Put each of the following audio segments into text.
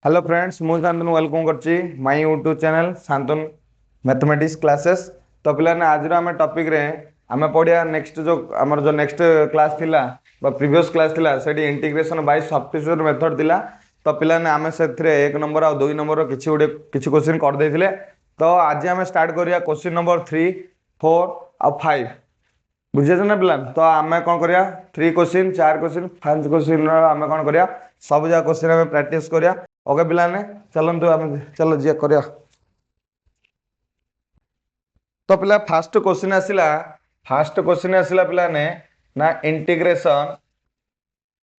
Hello friends मु Shantanu welcome करची my YouTube channel Shantanu mathematics classes. तो पिलाने आज आम टॉपिक रे आम पढ़िया नेक्स्ट जो आमर जो नेक्स्ट क्लास थिला बा प्रीवियस क्लास थिला सेठी इंटीग्रेशन बाय सब्स्टिट्यूशन मेथड थिला। तो पिलाने आम से एक नंबर आ 2 नंबर किछि गुडे किछि क्वेश्चन कर देथिले। तो आज आम स्टार्ट करिया क्वेश्चन नंबर 3 4 और 5 बुझे ना पिला। तो आम कौन करिया 3 क्वेश्चन 4 क्वेश्चन 5 क्वेश्चन आम कौन करिया सब जा क्वेश्चन आम प्रैक्टिस करिया। ओके पिलाने चलतु आम चलो जी करिया। तो पिला फास्ट क्वेश्चन आसिला पिलाने ना इंटीग्रेशन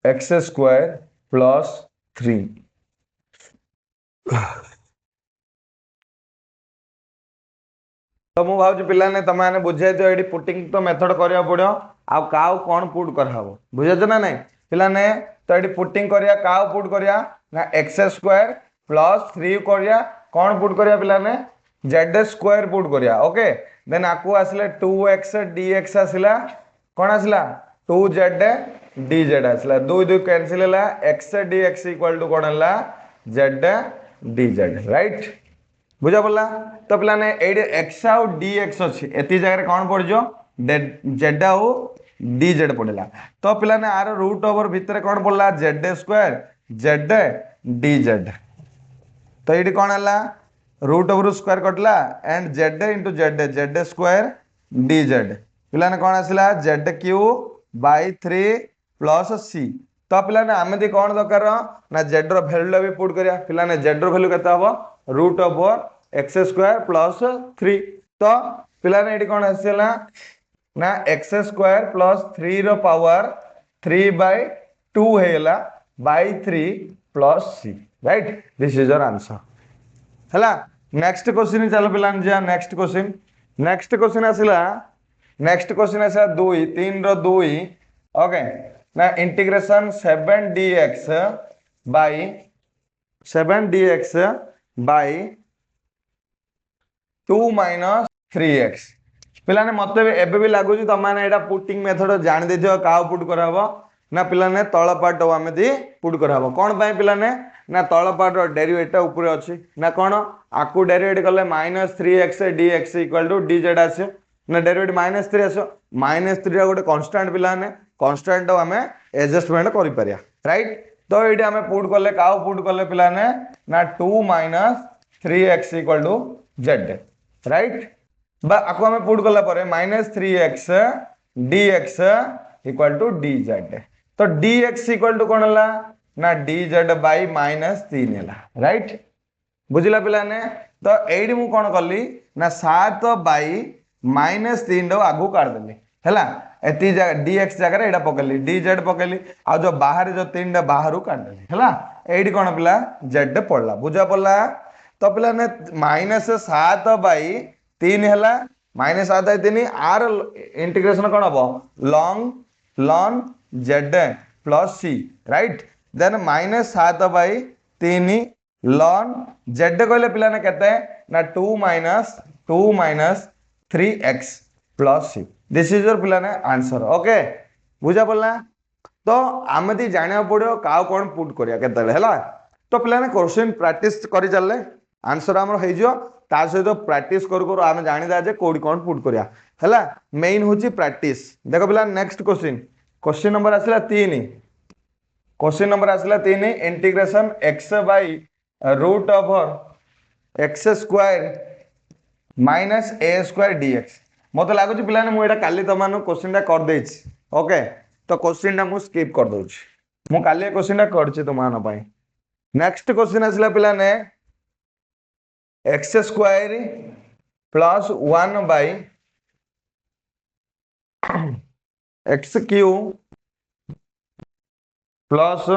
एक्स स्क्वायर प्लस 3 तो मु भाव पिलाने तुम मैंने बुझे दियो ये पुटिंग तो मेथड करिया पड़ो आ काउ कौन पुट करहबो बुझे ना नहीं पिलाने। तो ये पुटिंग करिया काउ पुट करिया ना एक्स स्क्वायर प्लस 3 करिया कौन पुट करिया पिलाने जेड स्क्वायर पुट करिया। ओके देन आकु आसिले 2x dx आसिला कौन आसिला 2z dz आसिला 2 2 कैंसिल होला x dx इक्वल टू कौन होला z dz राइट बुझा पड़ा। तो पिलाने एडी एक्स आउ डी एक्स अच्छी एति जगह कौन पड़ो जेड आउ डी जेड पड़ा। तो पिलाने आर रूट ओवर भितर कौन पड़ा z square z d z. तो ये कौन है रूट ओवर स्क्वायर कटला and z into z z square d z पिलाने कौन आसला z cube by 3 plus c. तो पिलाने आम कौन दरकार ना जेड रैल्यू भी पुट करिया पिलाने जेड रैल्यू केते हबो root over x square plus 3। तो पिलाने ये कौन आसला ना एक्स स्क्वायर प्लस 3 रो पावर 3 बाय 2 हेला by 3 plus c right this is your answer हैला। नेक्स्ट क्वेश्चन चलो पिलाने जा नेक्स्ट क्वेश्चन आसला नेक्स्ट क्वेश्चन आसला 2 3 रो 2 ओके ना integration 7 dx by 2 minus 3x पिलाने मत एबे भी लगुच तुम मैंने यहाँ पुटिंग मेथड जान दे क्या पुट करहब ना पिलाने तल पार्ट आम पुट करहब कौन पाई पिलाने ना तल पार्ट डेरिवेटिव ऊपर अच्छी ना कौन आकु डेरिवेट कले -3x dx equal to dz आस ना डेरिवेटिव -3 आस -3 गोटे कांस्टेंट पिलाने कांस्टेंट आम एडजस्टमेंट कर पारिया राइट। तो ये आम पुट कले क्या पुट कले पिलाने ना 2 - 3x equal to z right आपको आम पुट कला -3x dx equal to dz। तो dx इक्वल टू कौन है ना dz बाई -3 है राइट बुझला पिलाने। तो ये मुझे कौन कली ना 7 बाई -3 आगू काटदेली है एति जगह dx जगह यहाँ पकड़ी dz पकड़ी आ जो बाहर जो 3 बाहर काटदेली है ये कौन पिला z पड़ला बुझा पड़ला। तो पिलाने -7 बाई 3 है -7 बाई 3 आर इंटीग्रेशन कौन हम ln z plus c right then -7 by 3 ln z कहले पिलाने केते ना 2 minus 3x plus c this is your पिलाने आंसर ओके बुझा पड़ला। तो आम दी जाना पड़ो का कौन पुट करिया केते है। तो पिलाने क्वेश्चन प्रैक्टिस करी चलले आंसर आमर हो ता सहित प्रैक्टिस कर आम जाना जे कौड़ी कौन पुट करिया है मेन हूँ प्रैक्टिस। देखो पिला नेक्स्ट क्वेश्चन नंबर आसला 3 क्वेश्चन नंबर आसला 3 integration x by root over x square minus a square dx मत लगुच पिलाने मुझे काली तुम क्वेश्चन कर दे ओके। तो क्वेश्चन मुझे स्किप कर दूची मु काली क्वेश्चन कर तुम नेक्स्ट क्वेश्चन आसला पिलाने x square plus 1 by x Q plus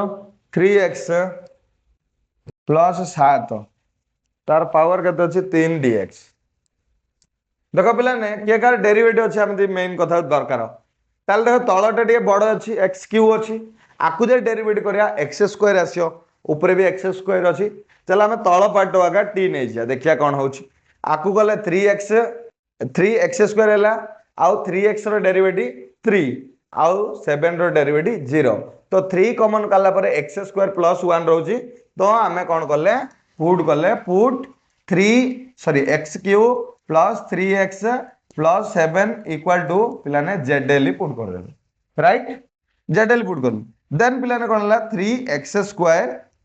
3x plus 7 तार पावर केते अच्छे 3 dx। देखो पिलाने किए कार डेरिवेटिव अच्छे आम मेन कथा दरकार ताल देखो तलटा टे बड़ अच्छी एक्स क्यू अच्छी आकु जे डेरिवेटिव करिया एक्स स्क्वायर आसियो ऊपर भी एक्स स्क्वायर अच्छी चल आम तल पार्ट आगा टी नहीं जा देखिया कौन होची आकु गले 3x स्क्वायर है आउ 3x रो डेरिवेटिव 3 आउ 7 रो डेरिवेटिव 0 तो 3 कॉमन कला पर एक्स स्क्वायर प्लस 1 रोची तो आम कौन कले put 3 plus 3x plus 7 equal to पिलाने ZL पुट कर देले राइट ZL पुट कर देन पिलाने कौन ला 3x²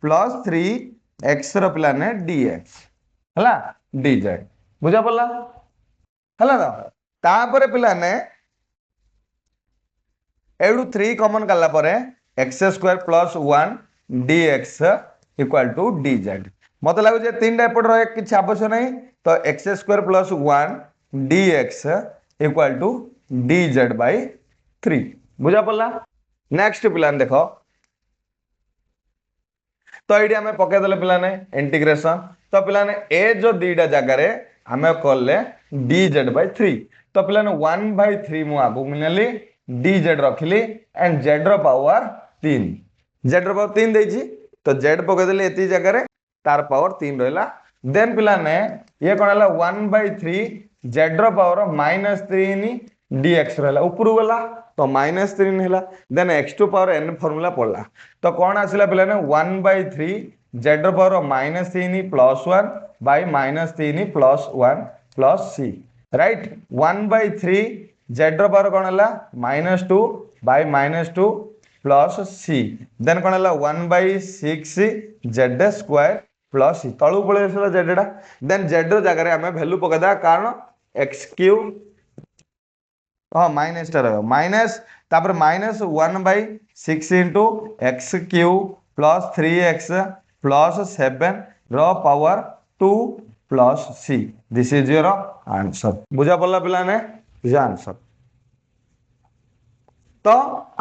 प्लस 3x रो पिलाने dx हला dz बुझा पड़ला हला ना तापर पिलाने एडू 3 कॉमन कला परे x² plus 1 dx equal to dz मत लगुच तीन एपट रहे किसी आवश्यक नहीं तो x² plus 1 dx equal to dz by 3 बुझा पड़ला नेक्स्ट पिलाने देखो तो ये आम पकईदे पिलाने इंटीग्रेशन तो पिलाने ए जो दीटा जगार आम कले dz बाई 3 तो पिलाने 1/3 मु आगु नेली dz रखिली एंड z रो पावर 3 z रो पावर 3 देछि तो z पकईदे एति जगार तार पावर 3 रहा देन पिलाने ये कौन है 1/3 z रो पावर -3 dx रहा ऊपर गला तो -3 है then x2 power n formula पड़ला तो कौन आसला पिलाने 1/3 z रो power -3 plus 1 by -3 plus 1 plus c right 1/3 z रो पावर कौन है -2 बाय -2 प्लस c देन कौन है 1/6 z² प्लस सी तलू पड़े जेडा देन जेड जगह आम भैल्यू पकईदा कारण x³ हाँ माइनस टा रहा माइनस तापर -1/6 into x³ plus 3x plus 7 रो power 2 plus c this is your answer बुझा पड़ा पिलाने आंसर तो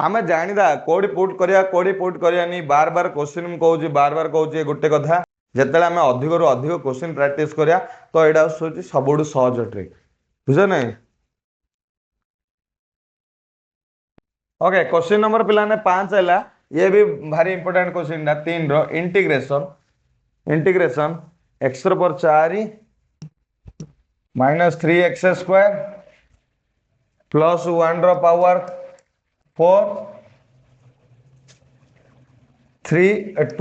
आम जाना कौटी पुट करिया कौटी पुट करियानी बार बार क्वेश्चन कहूँ बार बार कहूँ गोटे कथा जिते आम अधिक रु अधिक क्वेश्चन प्रैक्टिस करिया तो यहाँ हूँ सब सहज ट्रिक बुझ नहीं ओके क्वेश्चन नंबर पिलाने 5 है ये भी भारी इंपोर्टेंट क्वेश्चन 3 रो इंटीग्रेशन x रो पर 4 -3x² प्लस 1 रो पावर 4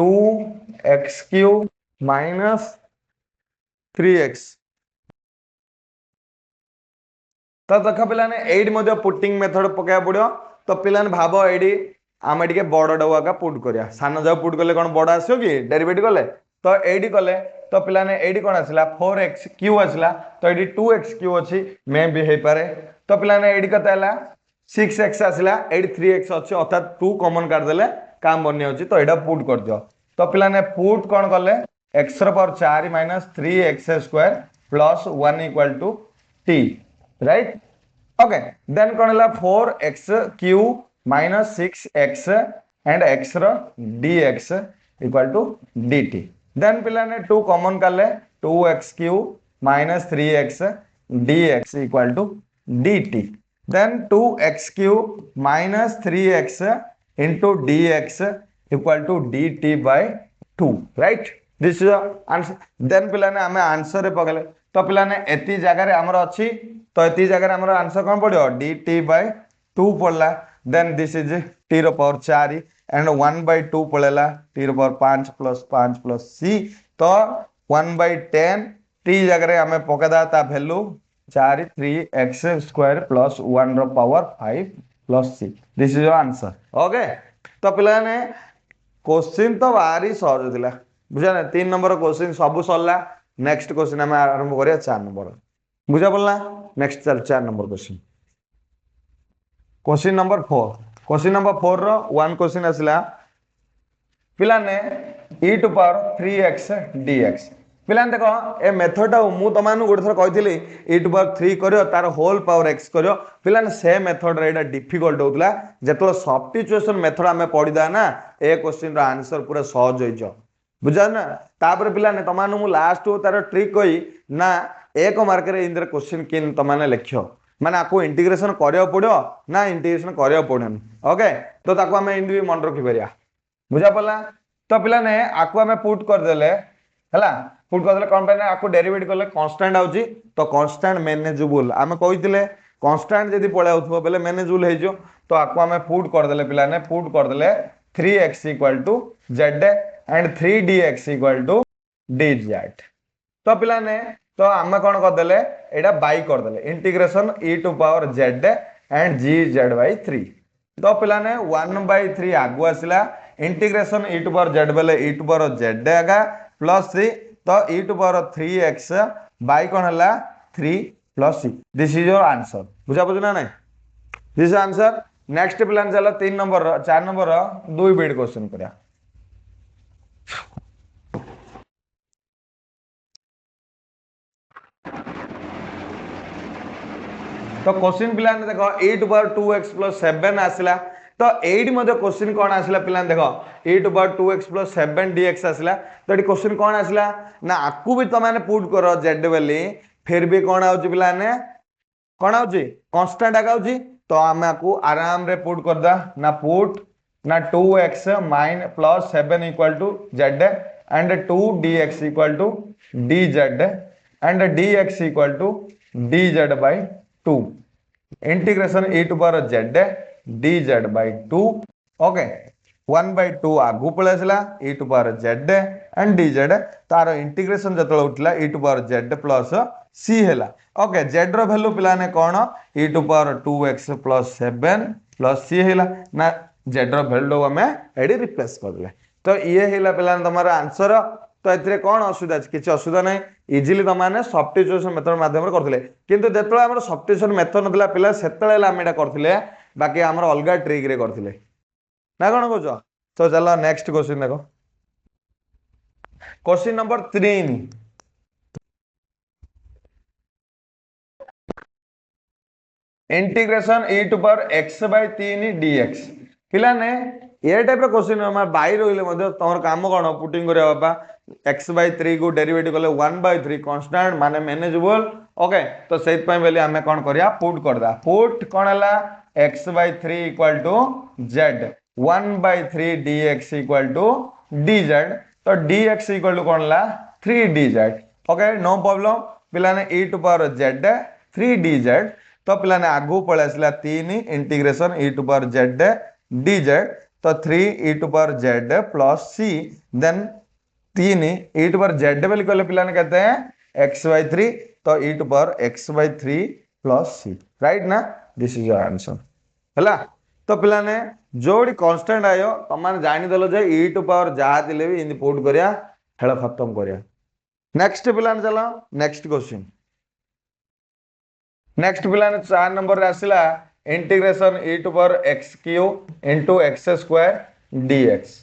2x³ -3x तो देख पिलाने एट पुटिंग मेथड पकड़ा पड़ो तो पिलाने भाव ये आम टे बड़ डा पुट करिया सान जाओ पुट कले कौन बड़ आसो कि डेरिवेटिव कले तो एटी कले तो पिलाने एटी कौन आसला 4x³ आसला तो ये 2x³ अच्छी मे भी हो पारे तो पिलाने एटी कत 6x आसला ये 3x अच्छी अर्थात 2 कॉमन काटदेले काम बनी होची तो यहाँ पुट कर दियो तो पिलाने पुट कौन कले x रो power 4 -3x² plus 1 equal to t right okay then कौन है 4x³ -6x एंड x रो dx equal to dt then पिलाने 2 कॉमन कले 2x³ -3x dx equal to dt then 2x³ -3x into dx equal to dt by 2 right this is the answer then पिलाने आमे answer पकले तो पिलाने एती जगह रे हमर अछि तो एती जगह रे हमर आंसर कोन पड़ियो dt by 2 पड़ला then this is t रो पावर 4 and 1/2 पड़ेला t रो पावर 5 plus c तो 1/10 t जगह रे हमें पकदा ता वैल्यू 4 3x² plus 1 रो power 5 plus c this is your answer ओके तो पिलाने क्वेश्चन तो भारी सहज थिला बुझा ना 3 नंबर क्वेश्चन सब सरला नेक्स्ट क्वेश्चन हम आरंभ करिया 4 नंबर बुझा पड़ला नेक्स्ट चल 4 नंबर क्वेश्चन नंबर 4 रो 1 क्वेश्चन आसला पिलाने e to power 3x dx पिलाने देखो ए मेथड मु तमानु गोटे थर कहिथिली e to power 3 करियो तार होल पावर x करियो पिलाने से मेथड रे एटा डिफिकल्ट होतला जेतलो सब्स्टिट्यूशन मेथड हमें पढिदा ना ए क्वेश्चन रो आंसर पूरा सहज होइजो बुझा ना तापर पिलाने तमानु मु लास्ट तार ट्रिक कहि ना एक मार्क रे इंदर क्वेश्चन किन तमाने लिखियो माने आपको इंटीग्रेशन करियो पड़ियो ना इंटीग्रेशन करियो पड़न ओके तो ताको हमें इंदी मन रखि परिया बुझा पड़ला तो पिलाने आको हमें पुट कर देले हला पुट कर देले कोन पे ना आको डेरिवेटिव करले कांस्टेंट आउची तो कांस्टेंट मैनेजेबल आमे कहिथिले कांस्टेंट जदी पळे आउथबो बेले मैनेजेबल हेजो तो आको हमें पुट कर देले पिलाने पुट कर देले 3x = z and 3dx equal to dz। तो पिलाने तो आम कौन करदे एटा बाई करदे integration e to power z and gz by 3। तो पिलाने 1/3 आगु आसला integration e to power z बेले e टू पावर z आगा प्लस 3 तो e to power 3x by कौन है 3 plus c। This is your answer. बुझा बुझना ना दिस आंसर। नेक्स्ट पिलाने चलो 3 नंबर 4 नंबर 2 बीट क्वेश्चन करा। तो क्वेश्चन पिलाने देखो e to power 2x plus 7 आसला तो एडी मध्य क्वेश्चन कौन आसला पिलाने देखो e to power 2x plus 7 dx आसला तो एडी क्वेश्चन कौन आसला ना आकु भी तमाने पुट करो z बेली फिर भी कौन आउची पिलाने कौन आउची कांस्टेंट आउची तो आमे आकु आराम रे पुट कर दा ना पुट ना 2x माइन plus 7 equal to z and 2 dx equal to dz and dx equal to dz by 2 integration e to power z dz by 2 okay 1/2 आगु पळेसला e to power z and dz तार integration जतळ उठला e to power z plus c हैला okay z रो value पिलाने कोन e to power 2x plus 7 plus c हैला ना z रो वैल्यू हमें एडी रिप्लेस कर देले तो ये हैला पिलाने तमारा आंसर। तो एथरे कोन असुविधा किछि असुविधा नै इजीली तमाने सब्स्टिट्यूशन मेथड माध्यम रे करथिले किंतु जेतळे हमर सब्स्टिट्यूशन मेथड नथिला पिला सेतळे हम एटा करथिले बाकी हमर अलगा ट्रिक रे करथिले ना कोन कहजो। तो चलो नेक्स्ट क्वेश्चन देखो question number 3 integration e to power x by 3 dx पिला ने ये टाइप रे क्वेश्चन हमर बाई रोइले मध्य तमर काम कोन पुटिंग करे बाबा x by 3 को डेरिवेटिव कले 1/3 कांस्टेंट माने मैनेजेबल ओके तो सेत पय बेले हमें कोन करिया पुट कर दा पुट कोन हला x by 3 equal to z 1/3 dx equal to dz तो dx इक्वल टू कोन हला 3 dz ओके नो प्रॉब्लम पिलाने e to power z 3 dz तो पिलाने आगु पळे आसला 3 integration e to power z dz तो 3 e to power z plus c then 3 e to power z बेल कहले पिलाने कहते हैं x by 3 तो e to power x by 3 plus c right ना दिस इज योर आंसर हला। तो पिलाने जोडी कांस्टेंट आयो तमाने जानि देलो जे e टू पावर जा दिले भी इन पुट करिया खेल खत्म करिया। नेक्स्ट पिलाने चलो नेक्स्ट क्वेश्चन नेक्स्ट पिलाने 4 नंबर रे आसिला integration e to power x cube into x square dx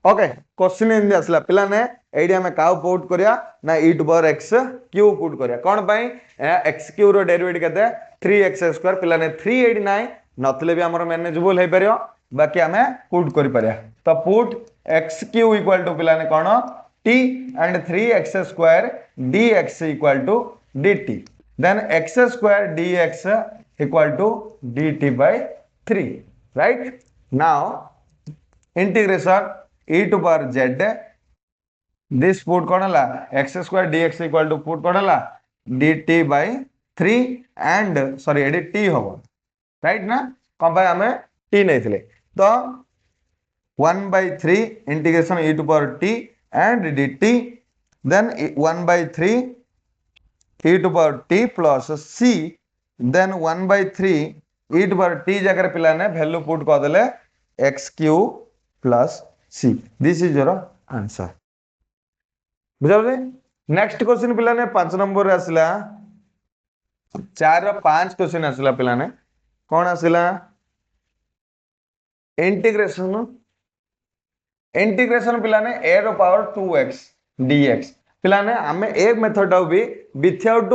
okay question इन आसला पिलाने एडी हमें काउ पुट करिया ना e to power x cube put करिया कोन पई x क्यूब रो डेरिवेटिव केते 3x स्क्वायर पिलाने 389 नथले भी हमर मैनेजेबल हे परियो बाकी हमें पुट करि परिया तो put x cube equal to पिलाने कोन t and 3x square dx equal to dt then x square dx equal to dt by 3 right. Now integration e to power z this put कोन हला x square dx equal to put कोन हला dt by 3 and sorry एडी t होबो right ना कोन भाई हमें t नैथिले तो 1/3 integration e to power t and dt then 1/3 e to power t plus c then 1/3 e to power t जगह पिलाने वैल्यू पुट कर देले x cube plus c this is your answer बुझाले। नेक्स्ट क्वेश्चन पिलाने 5 number रे आसिला 4 रो 5 question आसिला पिलाने कोन आसिला इंटीग्रेशन पिलाने a रो पावर 2x dx पिलाने हमें एक मेथड भी विथआउट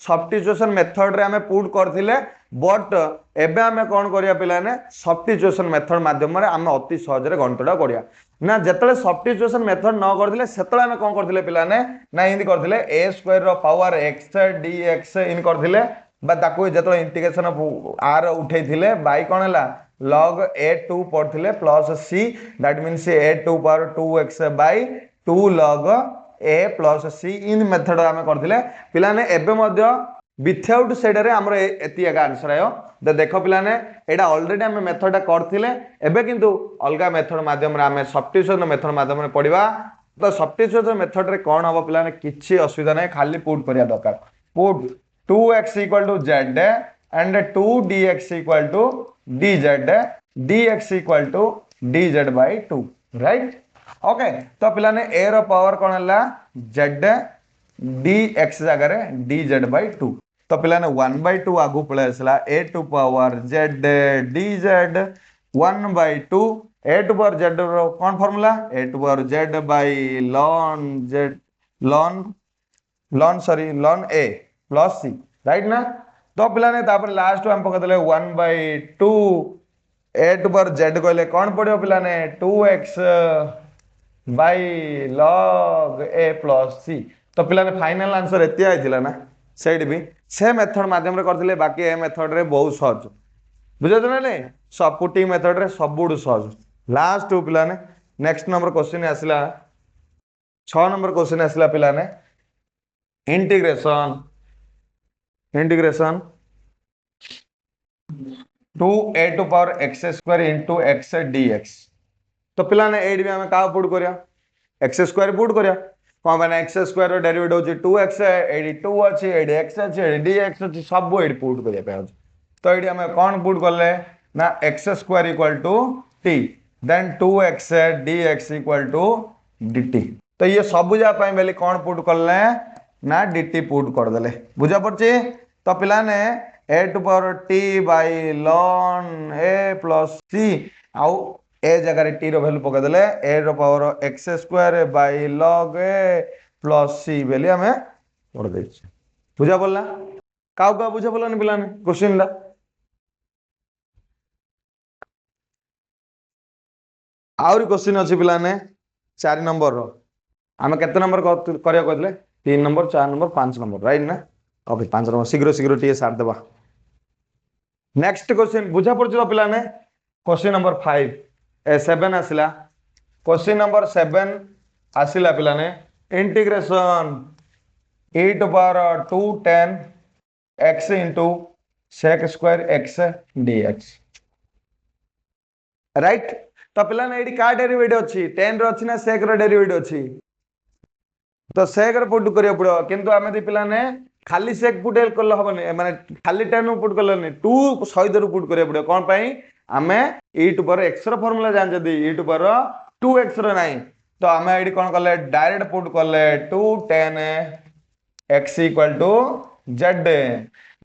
सब्स्टिट्यूशन मेथड रे हमें पुट करथिले बट एबे हमें कोन करिया पिलाने सब्स्टिट्यूशन मेथड माध्यम रे हमें अति सहज रे गणितडा करिया ना जेतले सब्स्टिट्यूशन मेथड न करथिले सेतले हमें कोन करथिले पिलाने ना इंदी करथिले a स्क्वायर रो पावर x dx इन करथिले बा ताको जेतले इंटीग्रेशन ऑफ r उठैथिले बाय कोन हला log a2 पढ़थिले plus c that means a2 power 2x by 2 log a plus c इन मेथड हमें करथिले पिलाने एबे मध्य विथआउट सेड रे हमर एति एका आंसर आयो तो देख पिलाने एटा ऑलरेडी आम मेथडा करथिले एबे किंतु अलगा मेथड माध्यम रे आम सब्स्टिट्यूशन मेथड माध्यम रे पढ़िबा तो सब्स्टिट्यूशन मेथड रे कोन हबो पिलाने किछि असुविधा नै खाली पुट करिया दरकार put 2x equal to z and 2dx equal to dz dx equal to dz by 2 right okay तो पिलाने a रो पावर कोन हला z dx जगह रे dz by 2 तो पिलाने 1 by 2 आगु पळे आसला a to power z dz 1 by 2 a to power z रो कोन formula a to power z by ln a plus c right ना तो पिलाने तापर लास्ट हम पका देले 1 by 2 a to power z कहले कोन पड़ियो पिलाने 2x by log a plus c तो पिलाने फाइनल आंसर एतिया आइथिला ना सेड भी से मेथड माध्यम रे करथिले बाकी ए मेथड रे बहुत सहज बुझत ना सब पुटिंग मेथड रे सबुड सहज लास्ट पिलाने नेक्स्ट नंबर क्वेश्चन आसला 6 नंबर क्वेश्चन आसला पिलाने integration 2a to power x square into x dx तो पिलाने एडी भी हमें का पुट करिया x स्क्वायर पुट करिया कोन बने x स्क्वायर रो डेरिवेटिव होची 2x एडी 2 अछि एडी x अछि एडी dx अछि सब एडी पुट करिया पे तो एडी हमें कोन पुट करले ना x square equal to t then 2x dx equal to dt तो ये सब जा पई बेली कोन पुट करले ना dt पुट कर देले बुझा पड़ची तो पिलाने a to power t by ln a plus c आउ a जगह रे t रो वैल्यू पका देले a रो power x square by log a plus c बेली हमें पढ़ दे बुझा बोलला काउ का बुझा बोलला नि पिलाने क्वेश्चन ला आउरी क्वेश्चन अछि पिलाने 4 नंबर रो हमें केते नंबर करिया कहले 3 नंबर 4 नंबर 5 नंबर राइट ना ओके 5 नंबर शीघ्र शीघ्र टीए साथ देबा नेक्स्ट क्वेश्चन बुझा पड़छ पिलाने क्वेश्चन नंबर 7 आसिला क्वेश्चन नंबर 7 आसिला पिलाने integration e to power 2 tan x into sec square x dx right तो पिलाने एडी का डेरिवेटिव अछि tan रो अछि ना sec रो डेरिवेटिव अछि तो sec रो पुट करिया पड़ो किंतु हमें दी पिलाने खाली sec पुट करले हबने माने खाली tan पुट करले नै 2 सहित रो पुट करिया पड़ो कोन पई हमें e to power x रो फार्मूला जान जदी e to power 2x रो नाही तो हमें एडी कोन करले डायरेक्ट पुट करले 2 tan x equal to z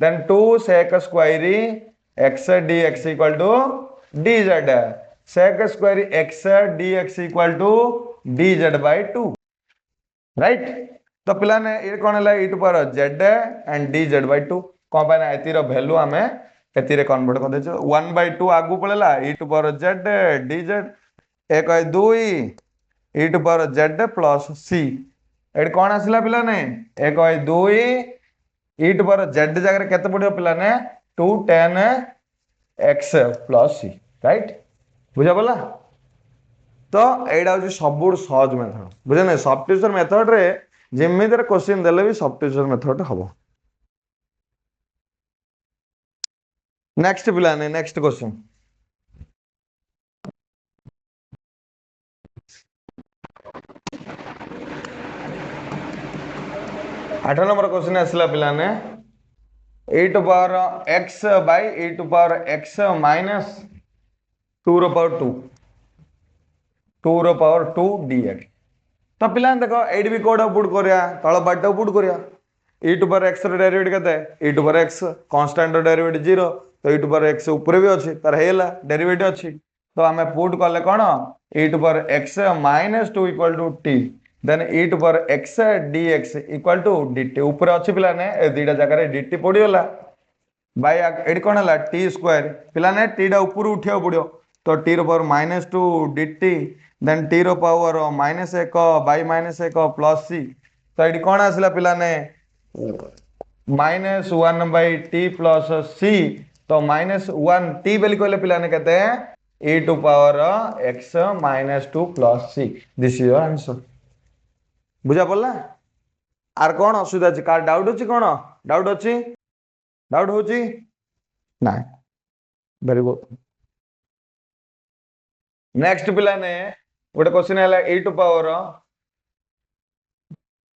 then 2 sec square x dx equal to dz sec square x dx equal to dz by 2 right तो पिलाने ये कोन हला e to power z and dz by 2 कोन पाना एति रो value हमें एति रे कन्वर्ट कर देछ 1 by 2 आगु पळेला e to power z dz 1 है 2 e to power z plus c एड कोन आसिला पिलाने 1 है 2 e to power z जगह रे केते पडियो पिलाने 2 tan x plus c right बुझा बोला तो एडा हो सबुड सहज मेथड बुझे ना सब्स्टिट्यूशन मेथड रे जेमिति रे क्वेश्चन देले भी सब्स्टिट्यूशन मेथड हबो नेक्स्ट पिलाने नेक्स्ट क्वेश्चन 8 नंबर क्वेश्चन आसला पिलाने e to power x by e to power x minus 2 row power 2 row power 2 dx तो पिलाने देखो एडी भी कोड पुट करिया तळ पार्ट पुट करिया e to power x रो डेरिवेटिव केते e to power x constant रो डेरिवेटिव 0 तो e to power x ऊपर भी अछि तार हेला डेरिवेटिव अछि तो हमें पुट करले कोन e to power x minus 2 equal to t then e to power x dx equal to dt ऊपर अछि पिलाने ए दीटा जगह रे dt पडियोला बाय एडी कोन हला t स्क्वायर पिलाने t डा ऊपर उठिया पडियो तो t रो पावर -2 dt then t रो पावर -1 by -1 plus c तो एडी कोन आसला पिलाने -1 by t plus c तो -1 t बेली कहले पिलाने कहते हैं e to power x -2 plus c this is your answer बुझा पड़ला आर कौन असुविधा अछि का डाउट अछि कोन डाउट अछि डाउट होछि ना वेरी गुड। नेक्स्ट पिलाने गोटे क्वेश्चन है e to power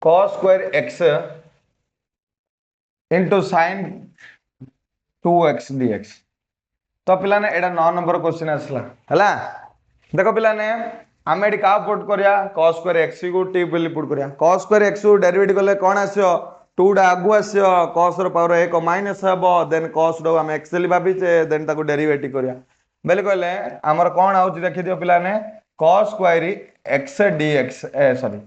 cos square x into sin 2x dx। तो पिलाने एटा 9 नंबर क्वेश्चन आसला हला। देखो पिलाने आम एटी का पुट करिया cos स्क्वायर x को t बोली पुट करिया। cos स्क्वायर x को डेरिवेटिव कले कोन आसियो 2 डा आगु आसियो cos रो पावर 1 माइनस हबो देन cos रो हम x ले भाबीचे देन ताको डेरिवेटिव करिया बेले कहले हमर कोन आउची देखि दियो पिलाने cos square x dx sorry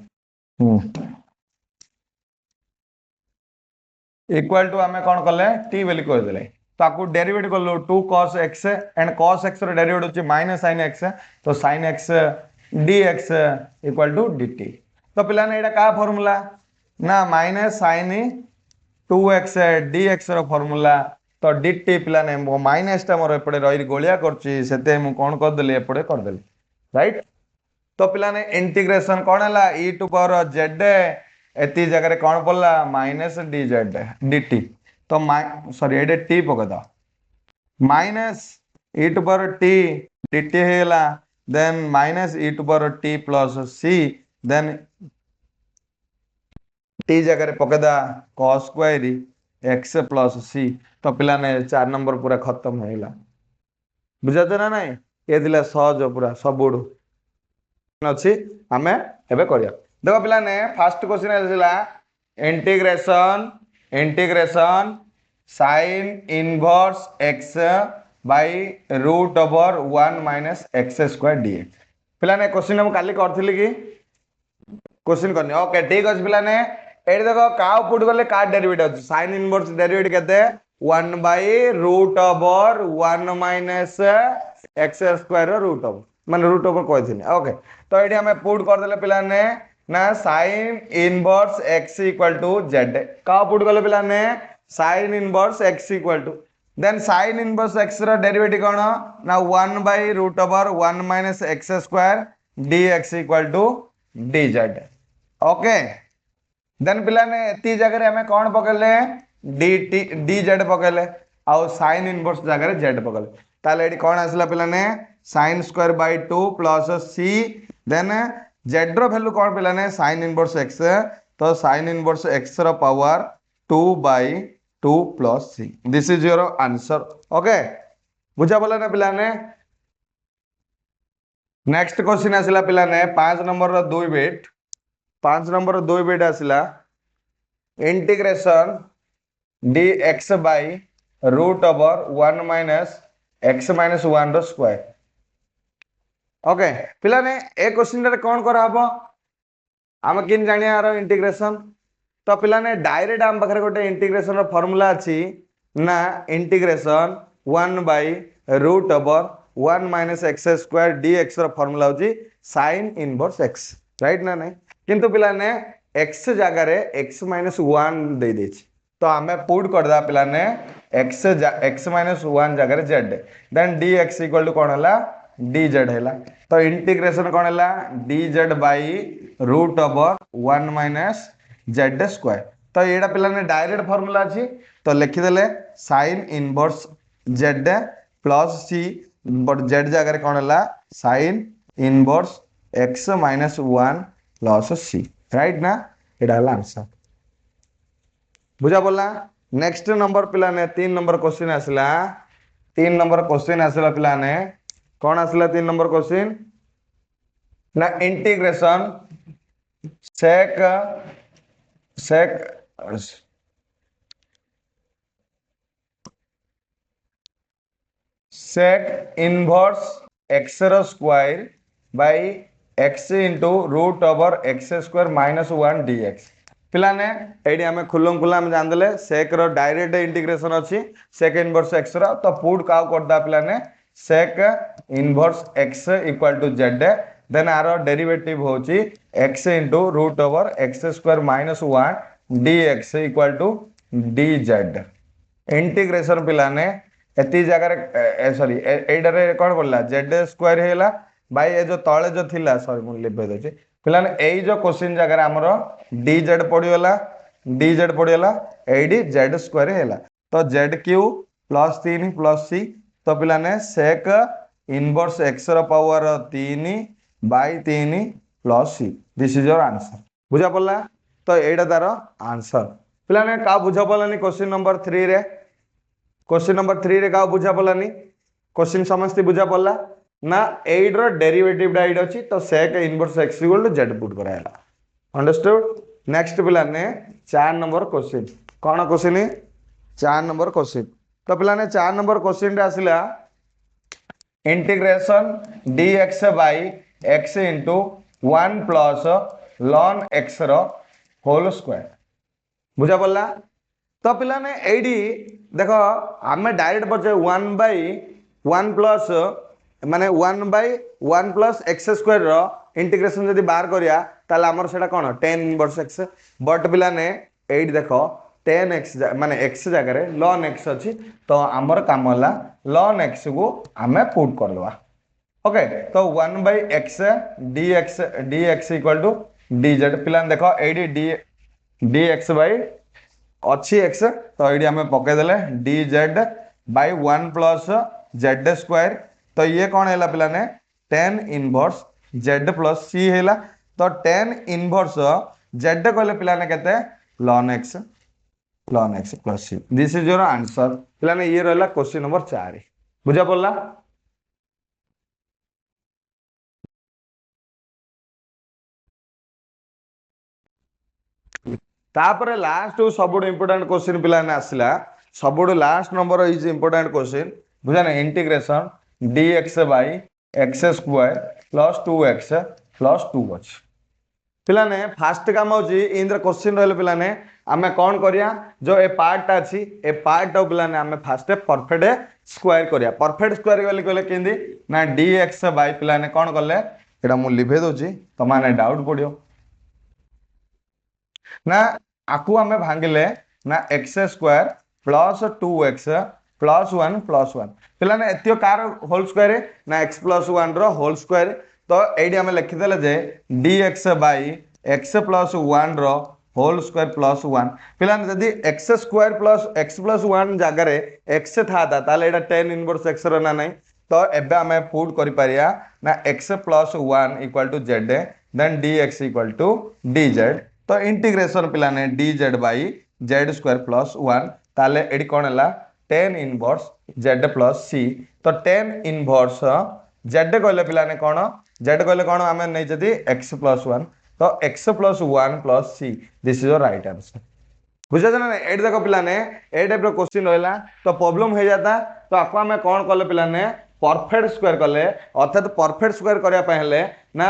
equal to आमे कोन कले t बोली कह देले ताकू डेरिवेटिव कर लो 2 cos x and cos x रो डेरिवेटिव होची माइनस sin x तो sin x dx equal to dt। तो पिलाने एटा का फार्मूला ना माइनस sin 2x dx रो फार्मूला तो dt पिलाने मो माइनस टा मोर एपडे रही गोलिया करची सेते मु कोन कर देली एपडे कर देली राइट। तो पिलाने इंटीग्रेशन कोन हला e टू पावर z एती जगह कौन पड़ला माइनस डी जेड dt। तो सॉरी एडे टी पकदा minus e to power t dt हेला then minus e to power t plus c then t जगह पकदा cos square x plus c। तो पिला ने 4 नंबर पूरा खत्म होइला बुझाते ना नहीं ये दिला सहज पूरा सबुडू अछि हमें एबे करिया। देखो पिला ने फर्स्ट क्वेश्चन आइला integration integration sin inverse x by root over 1 minus x square dx। पिला ने क्वेश्चन हम काली करथिली कि क्वेश्चन करनी ओके ठीक अछि पिला ने एडी देखो का पुट गले का डेरिवेटिव अछि sin इनवर्स डेरिवेटिव केते 1 by root over 1 minus x square root over माने रूट ओवर कहथिनी ओके। तो एडी हमें पुट कर देले पिला ने ना sin inverse x equal to z का पुट गले पिला ने sin inverse x equal to then sin inverse x रो डेरिवेटिव कोन ना 1 by root over 1 minus x square dx equal to dz okay. Then पिला ने एती जगह हमें कौन पकड़ले dt dz पकड़ले आउ sin इनवर्स जगह z पकड़ले ताले एडी कौन आसला पिला ने sin square by 2 plus c then z रो वैल्यू कौन पिला ने sin इनवर्स x तो sin इनवर्स x रो power 2 by 2 plus c this is your answer okay बुझा बोला ना पिला ने। नेक्स्ट क्वेश्चन आसला पिला ने 5 नंबर रो 2 बिट 5 नंबर रो 2 बिट आसला integration dx by root over 1 minus x minus 1 रो स्क्वायर ओके। पिला ने ए क्वेश्चन रे कोन करा हबो हम किन जानिया आरो इंटीग्रेशन तो पिला ने डायरेक्ट हम बखरे गोटे इंटीग्रेशन रो फार्मूला अछि ना integration 1 by root over 1 minus x square dx रो फार्मूला होची sin इनवर्स x राइट ना नहीं किंतु पिला ने x जगह रे x माइनस 1 दे देछि तो हमें पुट कर दा पिला ने x माइनस 1 जगह रे z then dx equal to कोन हला dz हैला। तो इंटीग्रेशन कोन हला dz by root over 1 minus z square तो एडा पिला ने डायरेक्ट फार्मूला अछि तो लिखि देले sin inverse z plus c but z जगह रे कोन हला sin inverse x minus 1 plus c right ना एडा हला आंसर बुझा बोला। नेक्स्ट नंबर पिला ने 3 नंबर क्वेश्चन आसला 3 नंबर क्वेश्चन आसला पिला ने कौन आसला 3 नंबर क्वेश्चन ना integration sec sec sec inverse x रो square by x into root over x square minus 1 dx। पिला ने एडी हमें खुलम खुला हम जान देले sec रो डायरेक्ट इंटीग्रेशन अछि sec इनवर्स x रो तो पुट का करदा पिला ने sec inverse x equal to z then आरो डेरिवेटिव होची x into root over x square minus 1 dx equal to dz integration पिला ने एती जगह सॉरी एडा रे कोन पड़ला z स्क्वायर हेला बाय ए जो तळे जो थिला सॉरी मु लिख देछि पिला ने एई जो क्वेश्चन जगह हमरो dz पड़ियोला एडी z स्क्वायर हेला तो z cube plus 3 plus c तो पिलाने सेक इनवर्स एक्स रो power 3/3 plus c this is your answer बुझा पड़ला तो एटा तार आंसर पिलाने का बुझा पड़लानी क्वेश्चन नंबर 3 रे क्वेश्चन नंबर 3 रे का बुझा पड़लानी क्वेश्चन समस्त बुझा पड़ला ना 8 रो डेरिवेटिव डाइट अछि तो sec inverse x equal to z put करायला अंडरस्टूड नेक्स्ट पिलाने 4 नंबर क्वेश्चन कौन क्वेश्चन 4 नंबर क्वेश्चन तो पिलाने 4 नंबर क्वेश्चन रे आसिला integration dx by x into 1 plus ln x रो होल स्क्वायर बुझा पड़ला तो पिलाने एडी देखो आमे डायरेक्ट बचे 1/1 प्लस माने 1/1 plus x square rho integration जदी बाहर करिया ताले हमर सेटा कोन 10 इनवर्स x बट पिलाने एडी देखो 10x माने x जगह रे ln x अछि तो हमर काम होला ln x को हमें पुट करलवा ओके तो 1/x dx equal to dz पिलाने देखो एडी dx बाय अच्छी x तो ये हमें पके देले dz by 1 plus z square तो ये कौन है पिलाने 10 इनवर्स z प्लस c है तो 10 इनवर्स z कहले पिलाने केते ln x plus c this is your answer पिलाने ये रहला क्वेश्चन नंबर 4 बुझा पड़ला तापर लास्ट सबुठ इंपोर्टेंट क्वेश्चन पिलाने आसला सबुठ last number is important question बुझा ना integration dx by x square plus 2x plus 2 अछि पिलाने फास्ट काम होची इंद्र क्वेश्चन रहले पिलाने आमे कोन करिया जो ए पार्ट अछि ए पार्ट ऑफ पिलाने आमे फास्ट परफेक्ट स्क्वायर करिया परफेक्ट स्क्वायर गले कहले केंदी ना dx बाय पिलाने कोन करले एटा मु लिखे दोची त माने डाउट पडियो ना आकु आमे भांगिले ना x square plus 2x plus 1 plus 1 पिलाने एतियो कार होल स्क्वायर ना x प्लस 1 रो होल स्क्वायर तो एडी हमें लिखि देले जे dx बाय x प्लस 1 रो होल स्क्वायर प्लस 1 पिलाने जदी x square plus x plus 1 जगह रे x थाता ताले एटा 10 इनवर्स x रो ना नहीं तो एबे हमें पुट करि पारिया ना x plus 1 equal to z then dx equal to dz तो इंटीग्रेशन पिलाने dz by z square plus 1 ताले एडी कोन हला 10 इनवर्स z प्लस c तो 10 इनवर्स z कहले पिलाने कोन z कहले कोन हमें नै जदी x प्लस 1 तो x plus 1 plus c this is your right answer बुझा ना एडी देखो पिलाने ए टाइप रो क्वेश्चन रहला तो प्रॉब्लम हो जाता तो आपको हमें कोन करले पिलाने परफेक्ट स्क्वायर करले अर्थात परफेक्ट स्क्वायर करिया पहले ना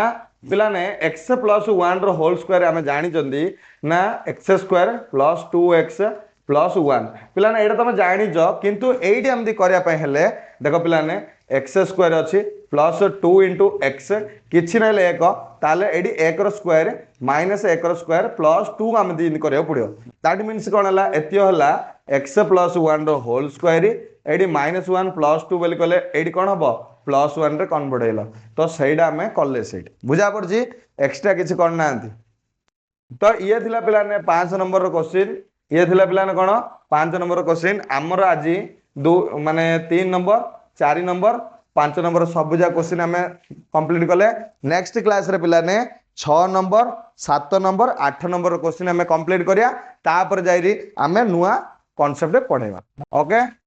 पिलाने x प्लस 1 रो होल स्क्वायर हमें जानि जंदी ना x square plus 2x plus 1 पिलाने एटा तुम जानि जो किंतु एडी हमदी करिया पहले देखो पिलाने x स्क्वायर अछि प्लस 2 इंटू x किछि नले 1 ताले एडी 1 रो स्क्वायर माइनस 1 रो स्क्वायर प्लस 2 हमदी इन करियो पड़ियो दैट मींस कोन हला एतियो हला x प्लस 1 रो होल स्क्वायर एडी माइनस 1 प्लस 2 बोली कहले एडी कोन हबो प्लस 1 रे कन्वर्ट हेलो तो सेडा हमें कल्ले सेट बुझा पड़जी एक्स्ट्रा किछि करना आंती तो ये थिला पिलाने 5 नंबर रो क्वेश्चन ये थिला पिलाने कोन 5 नंबर रो क्वेश्चन हमर आजि दो माने 3 नंबर 4 नंबर 5 नंबर सबुजा क्वेश्चन हमें कंप्लीट कले नेक्स्ट क्लास रे पिलाने 6 नंबर 7 नंबर 8 नंबर क्वेश्चन हमें कंप्लीट करिया तापर जाईरी हमें नुआ कांसेप्ट पढेबा ओके